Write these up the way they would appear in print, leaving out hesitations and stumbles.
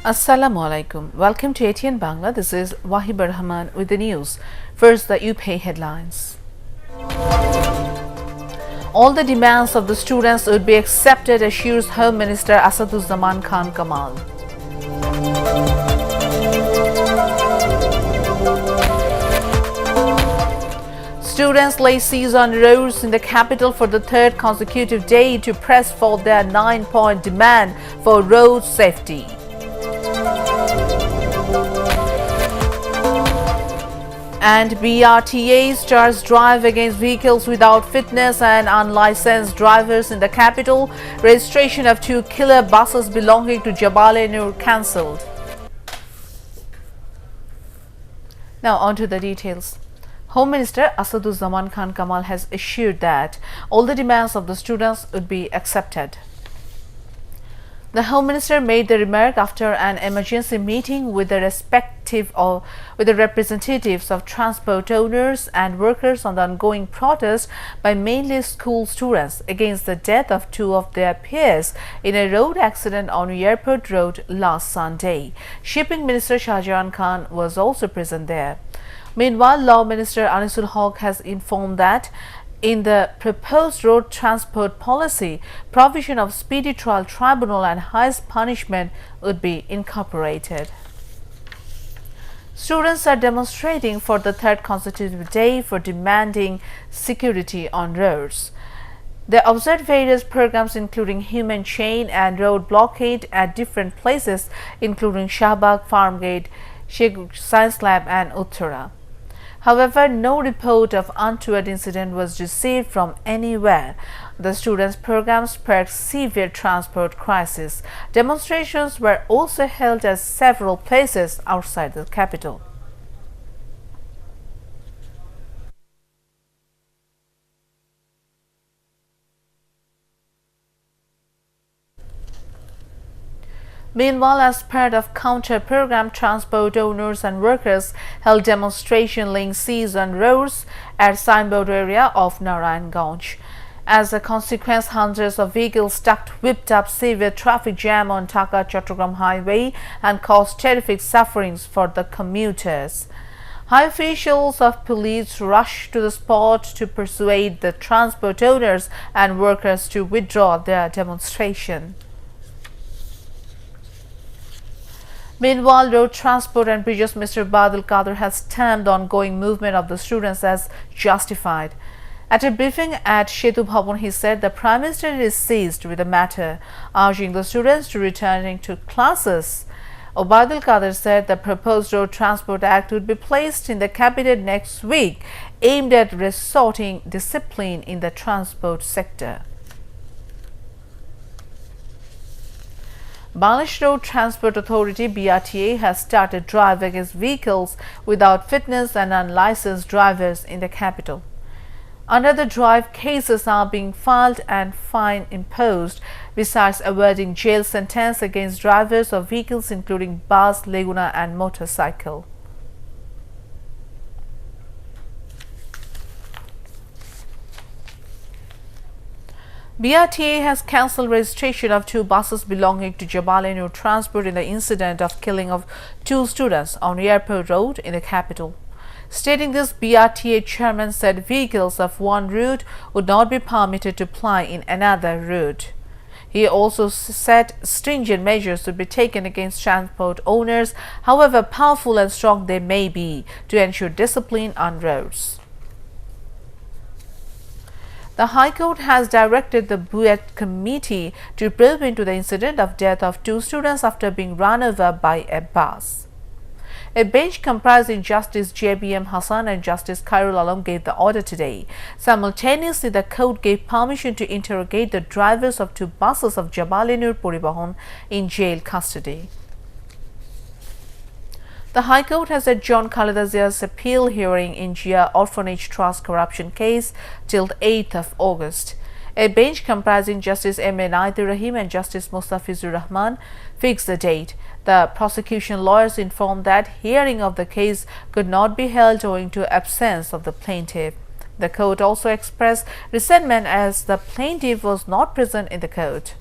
Assalamu alaikum. Welcome to ATN Bangla. This is Wahiba Rahman with the news. First, the UPay headlines. All the demands of the students would be accepted, assures Home Minister Asaduzzaman Khan Kamal. Students lay siege on roads in the capital for the third consecutive day to press for their 9-point demand for road safety. And BRTA starts drive against vehicles without fitness and unlicensed drivers in the capital. Registration of 2 killer buses belonging to Jabal-e-Nur cancelled. Now on to the details. Home Minister Asaduzzaman Khan Kamal has assured that all the demands of the students would be accepted. The Home Minister made the remark after an emergency meeting with the representatives of transport owners and workers on the ongoing protest by mainly school students against the death of 2 of their peers in a road accident on Airport Road last Sunday. Shipping Minister Shahjahan Khan was also present there. Meanwhile, Law Minister Anisul Haq has informed that in the proposed road transport policy, provision of speedy trial tribunal and highest punishment would be incorporated. Students are demonstrating for the third consecutive day for demanding security on roads. They observed various programs including human chain and road blockade at different places including Shahbag, Farmgate, Sheikh Science Lab and Uttara. However, no report of untoward incident was received from anywhere. The students' program sparked severe transport crisis. Demonstrations were also held at several places outside the capital. Meanwhile, as part of counter-program, transport owners and workers held demonstration laying siege on roads at signboard area of Narayanganj. As a consequence, hundreds of vehicles whipped up severe traffic jam on Dhaka-Chattogram highway and caused terrific sufferings for the commuters. High officials of police rushed to the spot to persuade the transport owners and workers to withdraw their demonstration. Meanwhile, Road Transport and Bridges Minister Badal Qadir has termed the ongoing movement of the students as justified. At a briefing at Setu Bhavan, he said the Prime Minister is seized with the matter, urging the students to returning to classes. Badal Qadir said the proposed Road Transport Act would be placed in the Cabinet next week, aimed at restoring discipline in the transport sector. Bangladesh Road Transport Authority (BRTA) has started drive against vehicles without fitness and unlicensed drivers in the capital. Under the drive, cases are being filed and fine imposed, besides awarding jail sentence against drivers of vehicles including bus, Laguna and motorcycle. BRTA has cancelled registration of 2 buses belonging to Jabal-e-Nur Transport in the incident of killing of 2 students on Airport Road in the capital. Stating this, BRTA chairman said vehicles of one route would not be permitted to ply in another route. He also said stringent measures would be taken against transport owners, however powerful and strong they may be, to ensure discipline on roads. The High Court has directed the Buet Committee to probe into the incident of death of 2 students after being run over by a bus. A bench comprising Justice J.B.M. Hassan and Justice Khairul Alam gave the order today. Simultaneously, the court gave permission to interrogate the drivers of 2 buses of Jabal-e-Nur Poribahon in jail custody. The High Court has adjourned Khaleda Zia's appeal hearing in Jia Orphanage Trust corruption case till 8th of August. A bench comprising Justice M.A. Naidul Rahim and Justice Mustafizur Rahman fixed the date. The prosecution lawyers informed that hearing of the case could not be held owing to absence of the plaintiff. The court also expressed resentment as the plaintiff was not present in the court.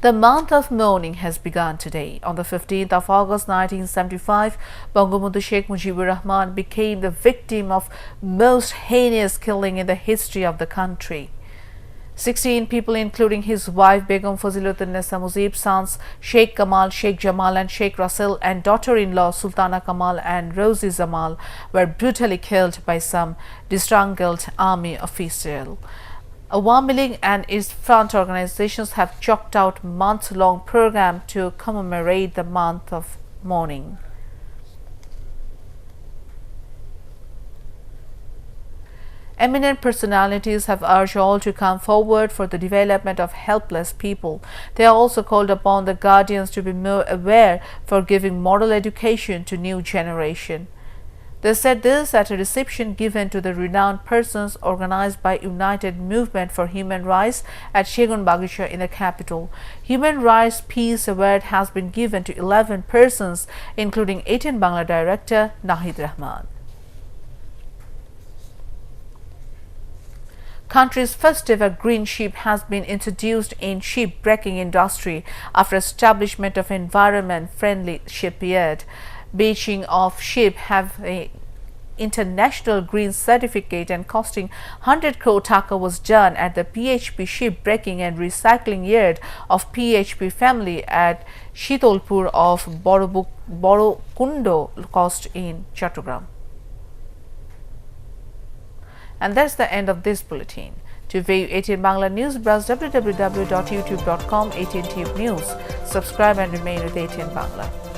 The month of mourning has begun today. On the 15th of August 1975, Bangabandhu Sheikh Mujibur Rahman became the victim of most heinous killing in the history of the country. 16 people, including his wife Begum Fazilunnisa Mujib, sons Sheikh Kamal, Sheikh Jamal and Sheikh Russell, and daughter-in-law Sultana Kamal and Rosie Zamal, were brutally killed by some disgruntled army official. Awami League and its front organizations have chalked out month-long program to commemorate the month of mourning. Eminent personalities have urged all to come forward for the development of helpless people. They are also called upon the guardians to be more aware for giving moral education to new generation. They said this at a reception given to the renowned persons organized by United Movement for Human Rights at Segun Bagisha in the capital. Human Rights Peace Award has been given to 11 persons, including ATN Bangla Director Nahid Rahman. Country's first ever green ship has been introduced in shipbreaking industry after establishment of environment-friendly shipyard. Beaching of ship have a international green certificate and costing 100 crore taka was done at the PHP shipbreaking and recycling yard of PHP family at Shitolpur of Borokundo coast in Chattogram. And that's the end of this bulletin. To view ATN Bangla News, browse www.youtube.com ATN Tube News. Subscribe and remain with ATN Bangla.